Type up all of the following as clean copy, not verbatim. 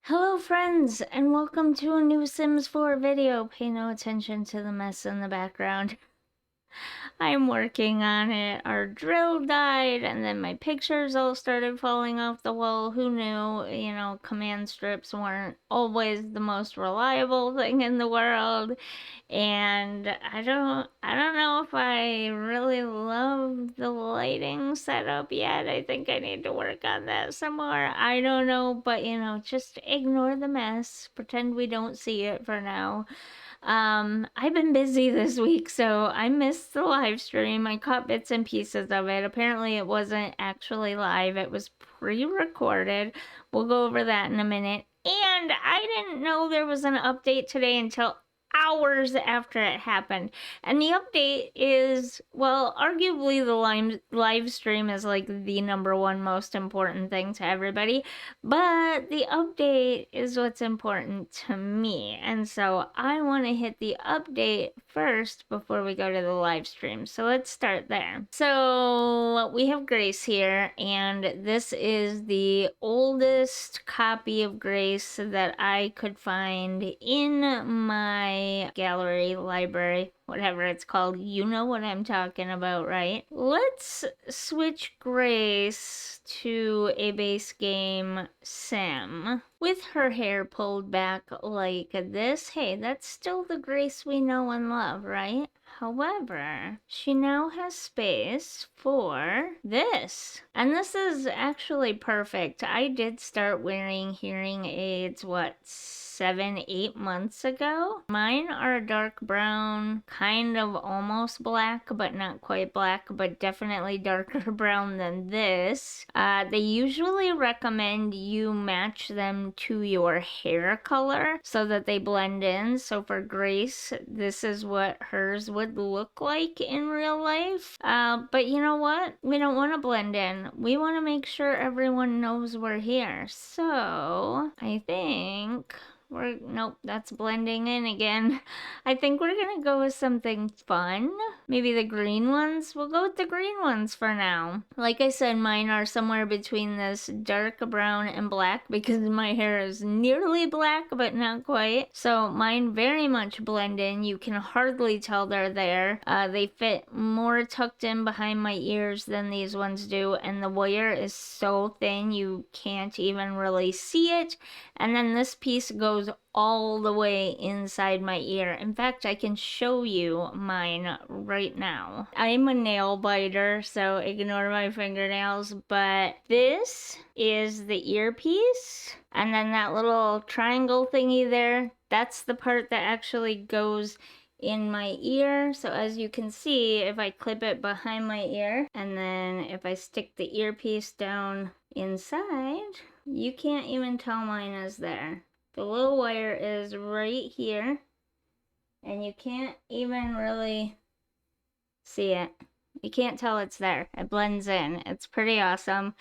Hello friends, and welcome to a new Sims 4 video. Pay no attention to the mess in the background. I'm working on it. Our drill died, and then my pictures all started falling off the wall. Who knew, command strips weren't always the most reliable thing in the world. And I don't know if I really love the lighting setup yet. I think I need to work on that some more. I don't know, but just ignore the mess. Pretend we don't see it for now. I've been busy this week, so I missed the live stream. I caught bits and pieces of it. Apparently it wasn't actually live. It was pre-recorded. We'll go over that in a minute. And I didn't know there was an update today until hours after it happened. And the update is, well, arguably the live stream is like the number one most important thing to everybody, but the update is what's important to me. And so I want to hit the update first before we go to the live stream. So let's start there. So we have Grace here, and this is the oldest copy of Grace that I could find in my gallery, library, whatever it's called. You know what I'm talking about, right? Let's switch Grace to a base game sim with her hair pulled back like this. Hey, that's still the Grace we know and love, right? However, she now has space for this. And this is actually perfect. I did start wearing hearing aids, 7-8 months ago. Mine are dark brown, kind of almost black, but not quite black, but definitely darker brown than this. They usually recommend you match them to your hair color so that they blend in. So for Grace, this is what hers would look like in real life. But you know what? We don't want to blend in. We want to make sure everyone knows we're here. So I think nope, that's blending in again. I think we're gonna go with something fun. Maybe the green ones? We'll go with the green ones for now. Like I said, mine are somewhere between this dark brown and black because my hair is nearly black, but not quite. So mine very much blend in. You can hardly tell they're there. They fit more tucked in behind my ears than these ones do, and the wire is so thin you can't even really see it. And then this piece goes all the way inside my ear. In fact, I can show you mine right now. I'm a nail biter, so ignore my fingernails, but this is the earpiece. And then that little triangle thingy there, that's the part that actually goes in my ear. So as you can see, if I clip it behind my ear, and then if I stick the earpiece down inside, you can't even tell mine is there. The little wire is right here, and you can't even really see it. You can't tell it's there. It blends in. It's pretty awesome.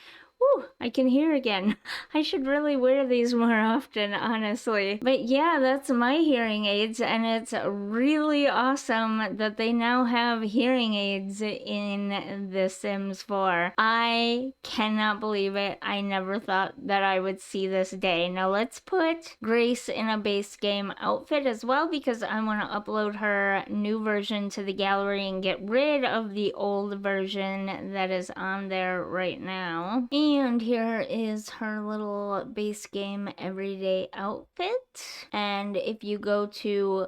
Whew, I can hear again. I should really wear these more often, honestly. But yeah, that's my hearing aids, and it's really awesome that they now have hearing aids in The Sims 4. I cannot believe it. I never thought that I would see this day. Now let's put Grace in a base game outfit as well, because I want to upload her new version to the gallery and get rid of the old version that is on there right now. And here is her little base game everyday outfit. And if you go to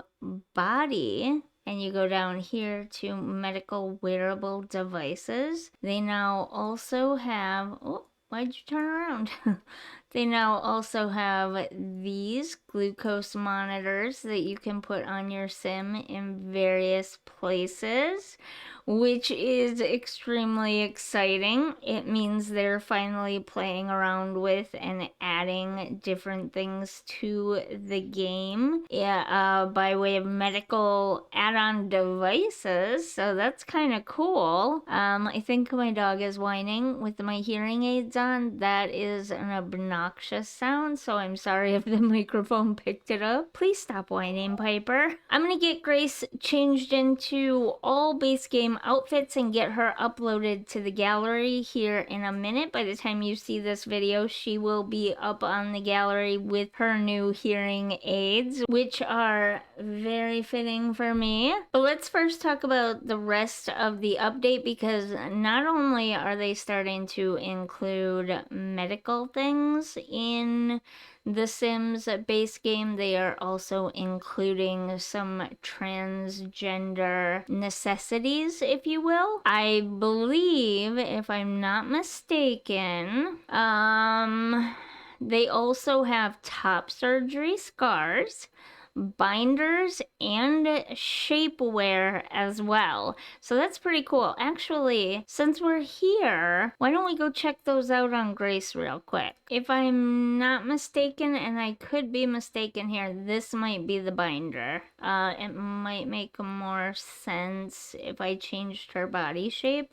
body and you go down here to medical wearable devices, they now also have, oh, why'd you turn around? They now also have these glucose monitors that you can put on your sim in various places, which is extremely exciting. It means they're finally playing around with and adding different things to the game, by way of medical add-on devices. So that's kind of cool. I think my dog is whining with my hearing aids on. That is an obnoxious obnoxious sound, so I'm sorry if the microphone picked it up. Please stop whining, Piper. I'm gonna get Grace changed into all base game outfits and get her uploaded to the gallery here in a minute. By the time you see this video, she will be up on the gallery with her new hearing aids, which are very fitting for me. But let's first talk about the rest of the update, because not only are they starting to include medical things in the Sims base game, they are also including some transgender necessities, if you will. I believe, if I'm not mistaken, they also have top surgery scars, binders, and shapewear as well. So that's pretty cool. Actually, since we're here, why don't we go check those out on Grace real quick? If I'm not mistaken, and I could be mistaken here, this might be the binder. It might make more sense if I changed her body shape,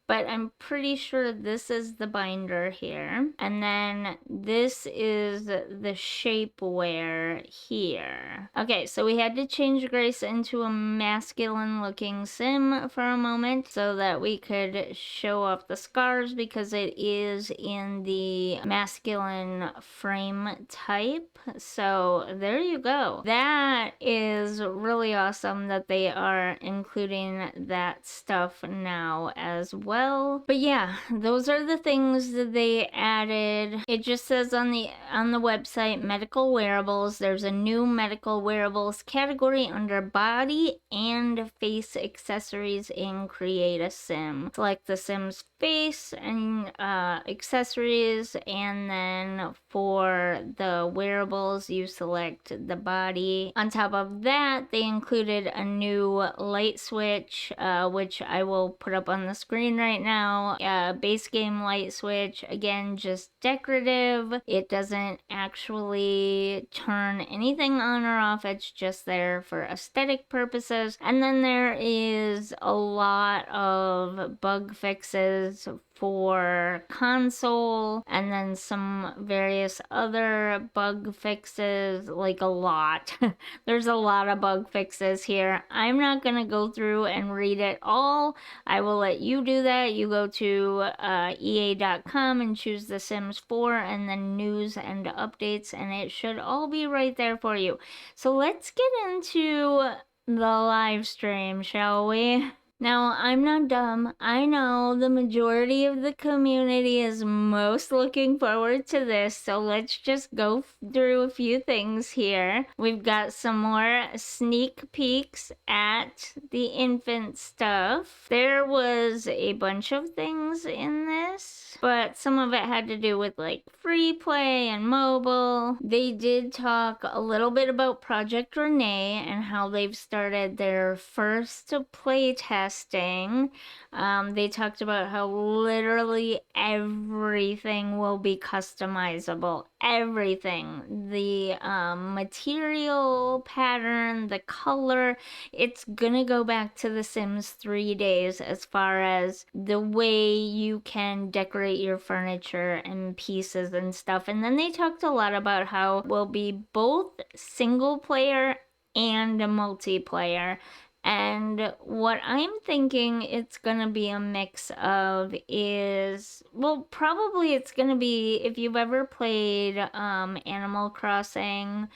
but I'm pretty sure this is the binder here. And then this is the shapewear here. Okay, so we had to change Grace into a masculine looking sim for a moment so that we could show off the scars, because it is in the masculine frame type. So there you go. That is really awesome that they are including that stuff now as well. But yeah, those are the things that they added. It just says on the website, medical wearables. There's a new medical wearables category under body and face accessories in Create a Sim. Select the Sim's face and accessories, and then for the wearables you select the body. On top of that, they included a new light switch, which I will put up on the screen right now. Base game light switch, again, just decorative. It doesn't actually turn anything on or off, it's just there for aesthetic purposes. And then there is a lot of bug fixes for console, and then some various other bug fixes, like a lot. There's a lot of bug fixes here. I'm not gonna go through and read it all. I will let you do that. You go to ea.com and choose The Sims 4 and then news and updates, and it should all be right there for you. So let's get into the live stream, shall we? Now, I'm not dumb. I know the majority of the community is most looking forward to this, so let's just go through a few things here. We've got some more sneak peeks at the infant stuff. There was a bunch of things in this, but some of it had to do with like free play and mobile. They did talk a little bit about Project Rene and how they've started their first play testing. They talked about how literally everything will be customizable. Everything. The material pattern, the color, it's gonna go back to The Sims 3 days as far as the way you can decorate your furniture and pieces and stuff. And then they talked a lot about how it will be both single player and a multiplayer. And what I'm thinking it's gonna be a mix of is, well, probably it's gonna be, if you've ever played Animal Crossing,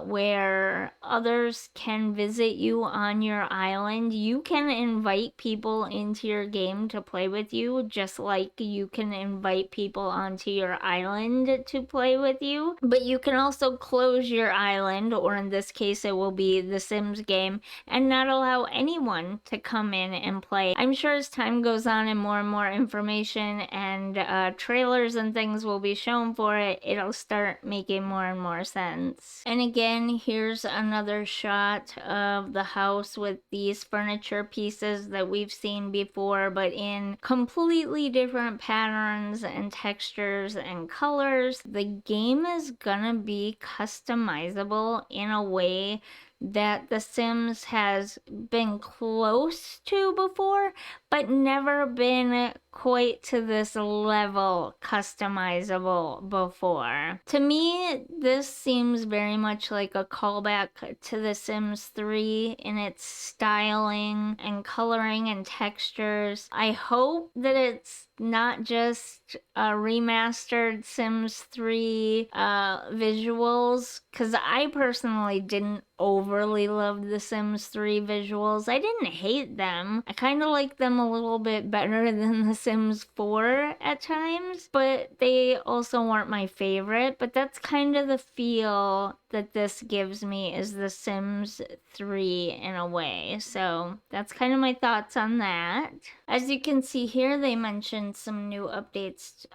where others can visit you on your island. You can invite people into your game to play with you, just like you can invite people onto your island to play with you. But you can also close your island, or in this case it will be the Sims game, and not allow anyone to come in and play. I'm sure as time goes on and more information and trailers and things will be shown for it, it'll start making more and more sense. And again, here's another shot of the house with these furniture pieces that we've seen before, but in completely different patterns and textures and colors. The game is gonna be customizable in a way that The Sims has been close to before, but never been quite to this level customizable before. To me, this seems very much like a callback to The Sims 3 in its styling and coloring and textures. I hope that it's not just a remastered Sims 3 visuals, because I personally didn't overly love the Sims 3 visuals. I didn't hate them. I kind of like them a little bit better than the Sims 4 at times, but they also weren't my favorite. But that's kind of the feel that this gives me, is the Sims 3 in a way. So that's kind of my thoughts on that. As you can see here, they mentioned some new updates.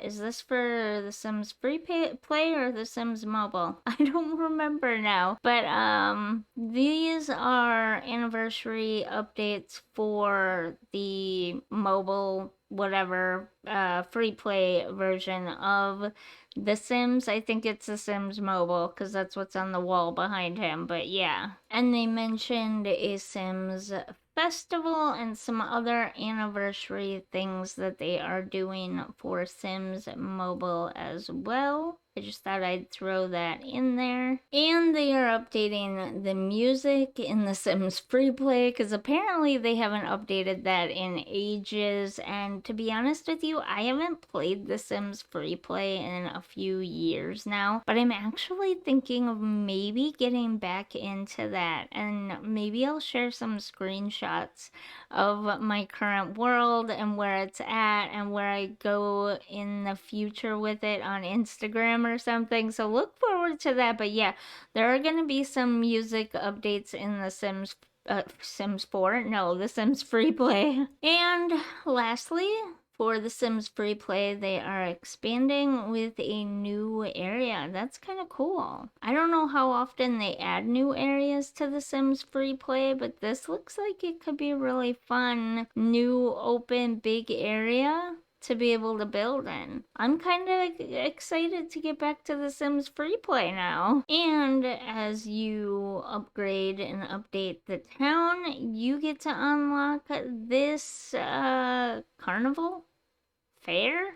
Is this for the Sims Free Play or the Sims Mobile? I don't remember now. But these are anniversary updates for the mobile whatever free play version of The Sims. I think it's The Sims Mobile because that's what's on the wall behind him, but yeah. And they mentioned a Sims festival and some other anniversary things that they are doing for Sims Mobile as well. I just thought I'd throw that in there. And they are updating the music in The Sims Free Play because apparently they haven't updated that in ages. And to be honest with you, I haven't played The Sims Free Play in a few years now, but I'm actually thinking of maybe getting back into that, and maybe I'll share some screenshots of my current world and where it's at and where I go in the future with it on Instagram or something. So look forward to that. But yeah, there are going to be some music updates in the Sims 4. No, the Sims Free Play. And lastly, for the Sims Free Play, they are expanding with a new area. That's kind of cool. I don't know how often they add new areas to the Sims Free Play, but this looks like it could be a really fun, new, open, big area to be able to build in. I'm kind of excited to get back to the Sims Free Play now. And as you upgrade and update the town, you get to unlock this carnival fair?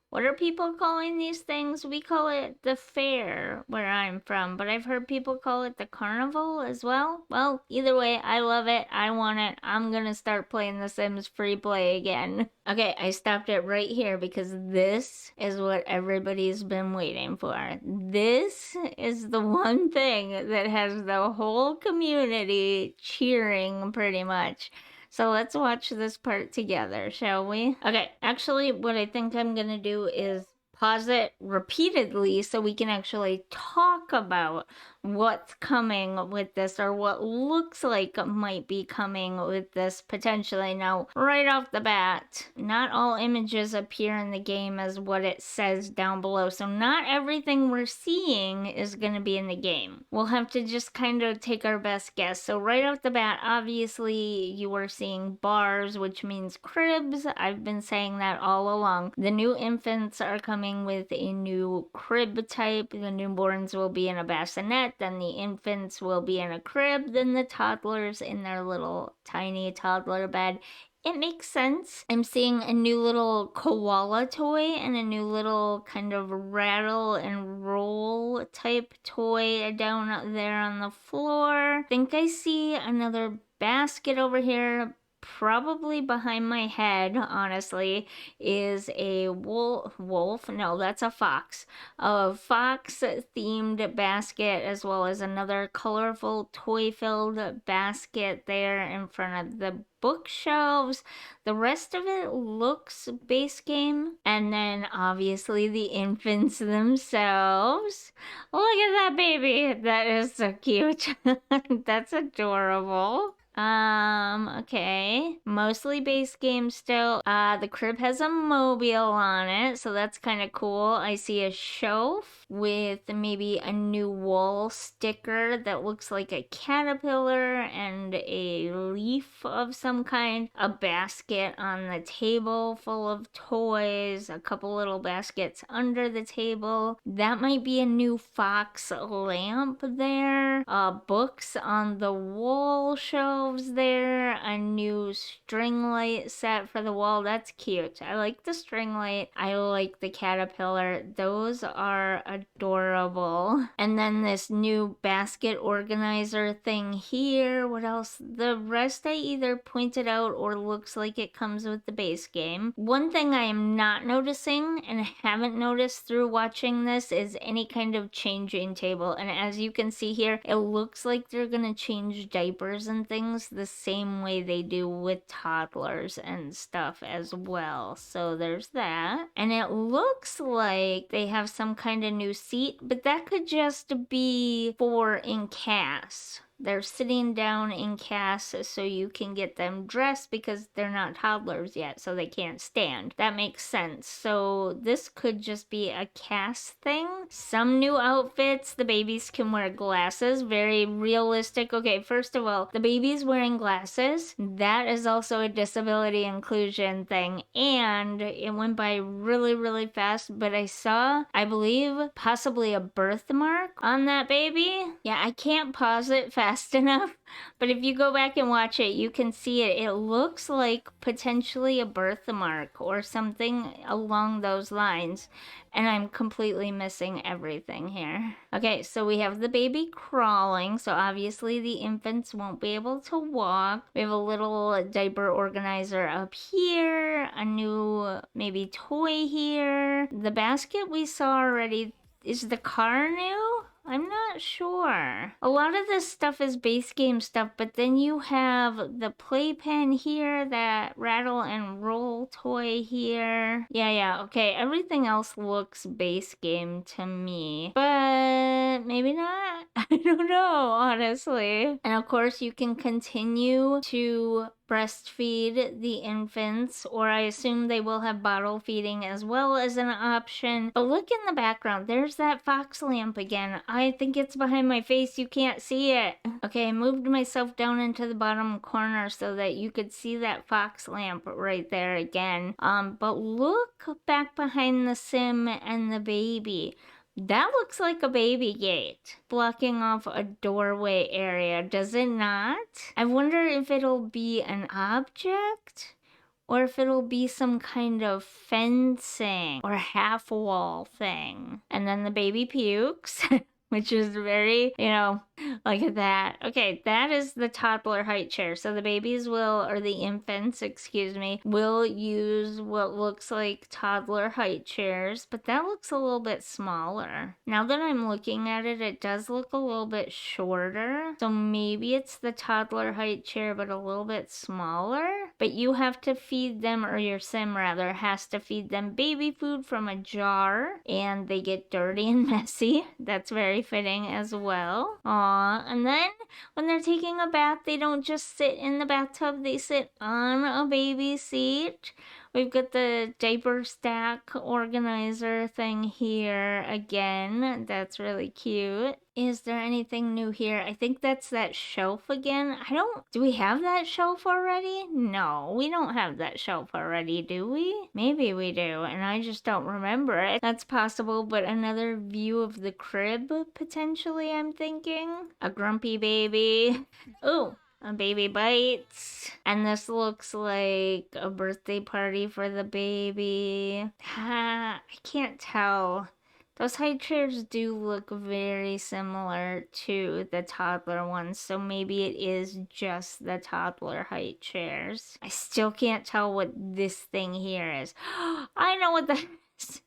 What are people calling these things? We call it the fair where I'm from, but I've heard people call it the carnival as well. Well, either way, I love it. I want it. I'm gonna start playing The Sims Free Play again. Okay, I stopped it right here because this is what everybody's been waiting for. This is the one thing that has the whole community cheering pretty much. So let's watch this part together, shall we? Okay, actually, what I think I'm gonna do is pause it repeatedly so we can actually talk about what's coming with this, or what looks like might be coming with this potentially. Now, right off the bat, not all images appear in the game as what it says down below, so not everything we're seeing is going to be in the game. We'll have to just kind of take our best guess. So right off the bat, obviously you are seeing bars, which means cribs. I've been saying that all along. The new infants are coming with a new crib type. The newborns will be in a bassinet, then the infants will be in a crib, then the toddlers in their little tiny toddler bed. It makes sense. I'm seeing a new little koala toy and a new little kind of rattle and roll type toy down there on the floor. I think I see another basket over here. Probably behind my head, honestly, is a wolf. No, that's a fox. A fox themed basket, as well as another colorful toy filled basket there in front of the bookshelves. The rest of it looks base game. And then obviously the infants themselves. Look at that baby. That is so cute. That's adorable. Okay. Mostly base game still. The crib has a mobile on it, so that's kind of cool. I see a shelf with maybe a new wall sticker that looks like a caterpillar and a leaf of some kind, a basket on the table full of toys, a couple little baskets under the table. That might be a new fox lamp there, books on the wall shelves there, a new string light set for the wall. That's cute. I like the string light. I like the caterpillar. Those are adorable. And then this new basket organizer thing here. What else? The rest I either pointed out or looks like it comes with the base game. One thing I am not noticing and haven't noticed through watching this is any kind of changing table. And as you can see here, it looks like they're gonna change diapers and things the same way they do with toddlers and stuff as well. So there's that. And it looks like they have some kind of new seat, but that could just be for in cast. They're sitting down in cast so you can get them dressed because they're not toddlers yet, so they can't stand. That makes sense. So this could just be a cast thing. Some new outfits. The babies can wear glasses. Very realistic. Okay, first of all, the baby's wearing glasses. That is also a disability inclusion thing. And it went by really, really fast, but I saw, I believe, possibly a birthmark on that baby. Yeah, I can't pause it fast enough, but if you go back and watch it, you can see it. It looks like potentially a birthmark or something along those lines, and I'm completely missing everything here. Okay, so we have the baby crawling, so obviously the infants won't be able to walk. We have a little diaper organizer up here, a new maybe toy here. The basket we saw already. Is the car new? I'm not sure. A lot of this stuff is base game stuff, but then you have the playpen here, that rattle and roll toy here. Yeah, okay. Everything else looks base game to me, but maybe not. I don't know, honestly. And of course, you can continue to breastfeed the infants, or I assume they will have bottle feeding as well as an option. But look in the background, there's that fox lamp again. I think it's behind my face, you can't see it. Okay, I moved myself down into the bottom corner so that you could see that fox lamp right there again. But look back behind the sim and the baby. That looks like a baby gate blocking off a doorway area, does it not? I wonder if it'll be an object or if it'll be some kind of fencing or half wall thing. And then the baby pukes. Which is very, look at that. Okay, that is the toddler height chair. So the babies will, or the infants, excuse me, will use what looks like toddler height chairs, but that looks a little bit smaller. Now that I'm looking at it, it does look a little bit shorter. So maybe it's the toddler height chair, but a little bit smaller. But you have to feed them, or your sim rather, has to feed them baby food from a jar, and they get dirty and messy. That's very fitting as well. Aw, and then when they're taking a bath, they don't just sit in the bathtub, they sit on a baby seat. We've got the diaper stack organizer thing here again. That's really cute. Is there anything new here? I think that's that shelf again. Do we have that shelf already? No, we don't have that shelf already, do we? Maybe we do, and I just don't remember it. That's possible, but another view of the crib, potentially, I'm thinking. A grumpy baby. Ooh. A baby bites. And this looks like a birthday party for the baby. I can't tell. Those high chairs do look very similar to the toddler ones, so maybe it is just the toddler height chairs. I still can't tell what this thing here is. I know what that is.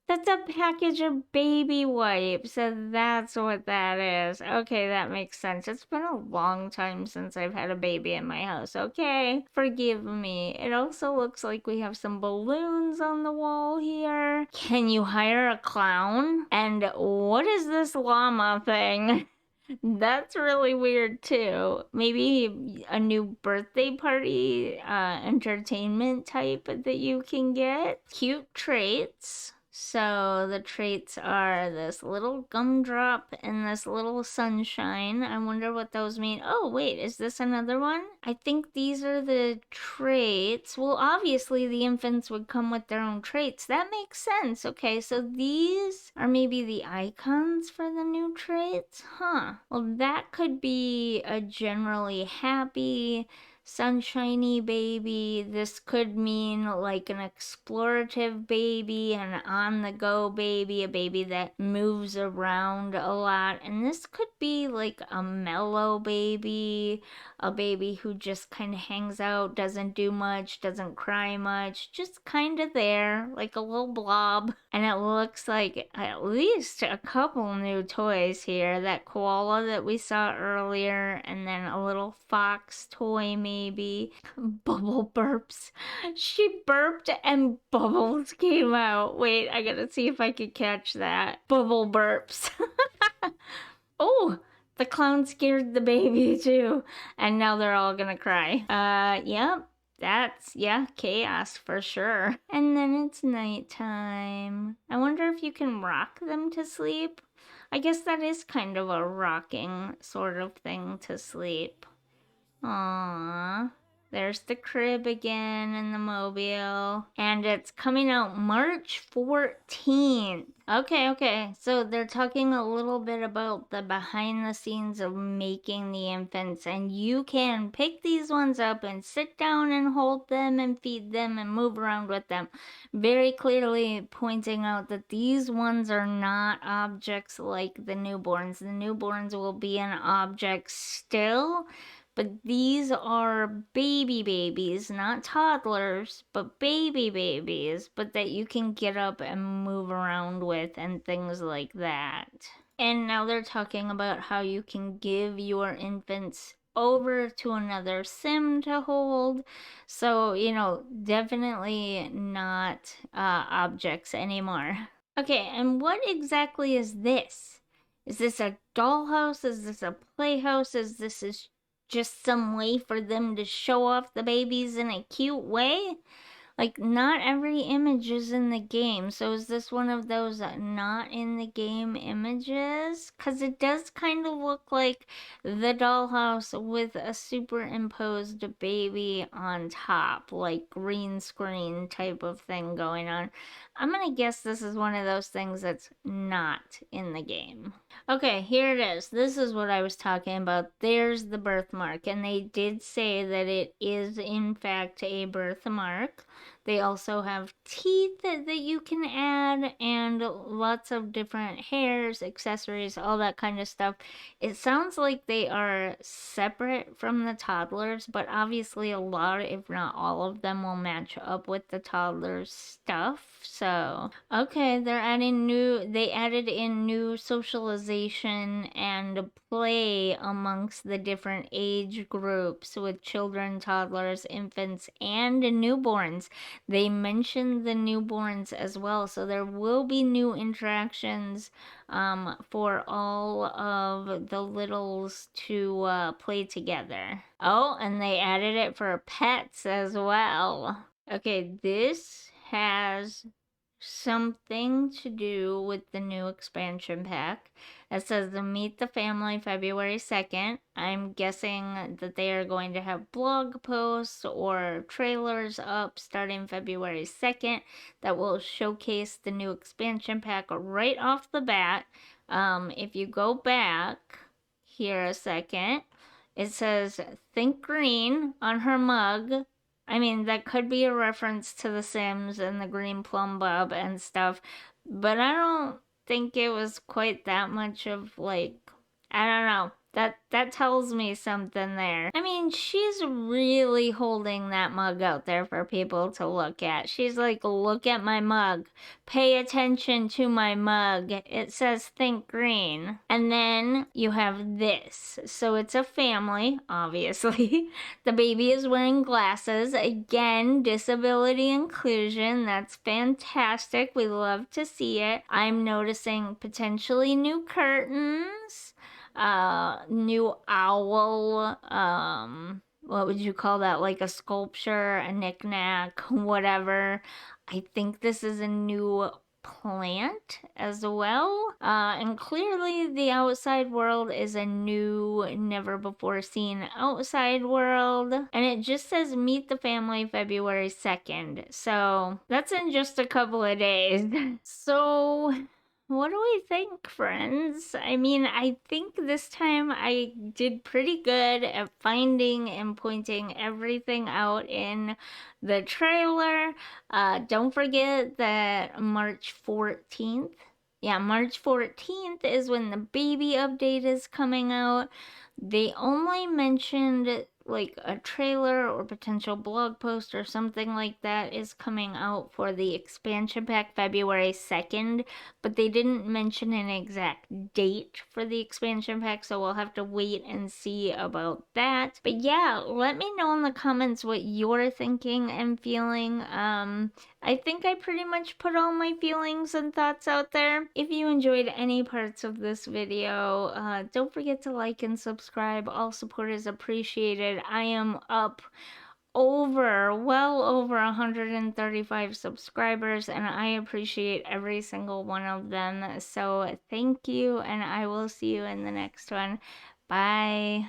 That's a package of baby wipes, and that's what that is. Okay, that makes sense. It's been a long time since I've had a baby in my house, okay? Forgive me. It also looks like we have some balloons on the wall here. Can you hire a clown? And what is this llama thing? That's really weird too. Maybe a new birthday party entertainment type that you can get. Cute traits. So the traits are this little gumdrop and this little sunshine. I wonder what those mean. Oh, wait, is this another one? I think these are the traits. Well, obviously the infants would come with their own traits. That makes sense. Okay, so these are maybe the icons for the new traits? Huh. Well, that could be a generally happy, sunshiny baby. This could mean like an explorative baby, an on the go baby, a baby that moves around a lot. And this could be like a mellow baby, a baby who just kind of hangs out, doesn't do much, doesn't cry much, just kind of there, like a little blob. And it looks like at least a couple new toys here. That koala that we saw earlier, and then a little fox toy maybe. Bubble burps. She burped and bubbles came out. Wait, I gotta see if I can catch that. Bubble burps. Oh, the clown scared the baby too. And now they're all gonna cry. Yep. That's, yeah, chaos for sure. And then it's nighttime. I wonder if you can rock them to sleep. I guess that is kind of a rocking sort of thing to sleep. Aww. There's the crib again and the mobile. And it's coming out March 14th. Okay. So they're talking a little bit about the behind the scenes of making the infants. And you can pick these ones up and sit down and hold them and feed them and move around with them. Very clearly pointing out that these ones are not objects like the newborns. The newborns will be an object still. But these are baby babies, not toddlers, but baby babies, but that you can get up and move around with and things like that. And now they're talking about how you can give your infants over to another sim to hold. So, definitely not objects anymore. Okay, and what exactly is this? Is this a dollhouse? Is this a playhouse? Is this just some way for them to show off the babies in a cute way? Like, not every image is in the game, so is this one of those not in the game images? Because it does kind of look like the dollhouse with a superimposed baby on top, like green screen type of thing going on. I'm gonna guess this is one of those things that's not in the game. Okay, here it is. This is what I was talking about. There's the birthmark, and they did say that it is in fact a birthmark. They also have teeth that you can add and lots of different hairs, accessories, all that kind of stuff. It sounds like they are separate from the toddlers, but obviously a lot, if not all of them, will match up with the toddlers stuff. So, okay, they added in new socialization and play amongst the different age groups with children, toddlers, infants, and newborns. They mentioned the newborns as well, so there will be new interactions for all of the littles to play together. Oh, and they added it for pets as well. Okay, this has something to do with the new expansion pack. It says to meet the family February 2nd. I'm guessing that they are going to have blog posts or trailers up starting February 2nd that will showcase the new expansion pack right off the bat. If you go back here a second, it says Think Green on her mug. I mean, that could be a reference to The Sims and the green plum bob and stuff, but I don't think it was quite that much of like, I don't know. That tells me something there. I mean, she's really holding that mug out there for people to look at. She's like, look at my mug. Pay attention to my mug. It says Think Green. And then you have this. So it's a family, obviously. The baby is wearing glasses. Again, disability inclusion. That's fantastic. We love to see it. I'm noticing potentially new curtains. New owl, what would you call that? Like a sculpture, a knickknack, whatever. I think this is a new plant as well. And clearly the outside world is a new, never before seen outside world. And it just says meet the family February 2nd. So that's in just a couple of days. So what do we think, friends? I mean, I think this time I did pretty good at finding and pointing everything out in the trailer. Don't forget that March 14th. Yeah, March 14th is when the baby update is coming out. They only mentioned like a trailer or potential blog post or something like that is coming out for the expansion pack February 2nd, but they didn't mention an exact date for the expansion pack, so we'll have to wait and see about that. But yeah, let me know in the comments what you're thinking and feeling. I think I pretty much put all my feelings and thoughts out there. If you enjoyed any parts of this video, don't forget to like and subscribe. All support is appreciated. I am up well over 135 subscribers, and I appreciate every single one of them. So thank you, and I will see you in the next one. Bye.